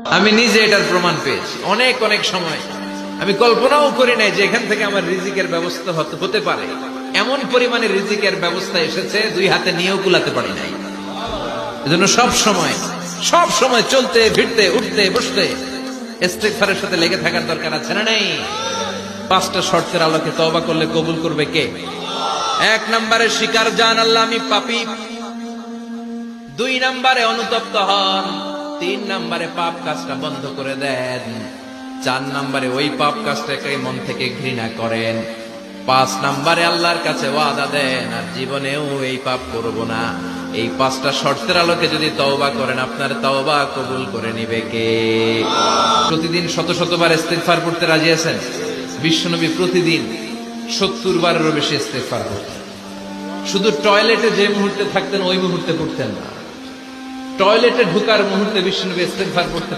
আমি নিজে এটার প্রমাণ পেয়েছি। অনেক অনেক সময় আমি কল্পনাও করি নাই যে এখান থেকে আমার রিজিকের ব্যবস্থা হতে পারে। এমন পরিমাণে রিজিকের ব্যবস্থা এসেছে, দুই হাতে নিয়েও কুলাতে পারি নাই। এজন্য সব সময় চলতে ফিরতে উঠতে বসতে ইস্তেগফারের সাথে লেগে থাকার দরকার আছে না নাই? 5টা শর্তের আলোকে তওবা করলে কবুল করবে কে? 1 নম্বরে স্বীকার জান আল্লাহ আমি পাপী, 2 নম্বরে অনুতপ্ত হন, 3 নম্বরে পাপ কাজটা বন্ধ করে দেন, 4 নম্বরে ওই পাপ কাজটাকে মন থেকে ঘৃণা করেন, 5 নম্বরে আল্লাহর কাছে ওয়াদা দেন আর জীবনেও এই পাপ করব না। এই 5টা শর্তের আলোকে যদি তওবা করেন, আপনার তওবা কবুল করে নিবে কে? প্রতিদিন শত শতবার ইস্তেগফার পড়তে রাজি আছেন? বিশ্বনবী প্রতিদিন 70 বারেরও বেশি ইস্তেগফার করতেন। শুধু টয়লেটে যে মুহূর্তে থাকতেন ওই মুহূর্তে পড়তেন না, টয়লেটে ঢোকার মুহূর্তে বিশ্বনবী ইস্তেগফার পড়তে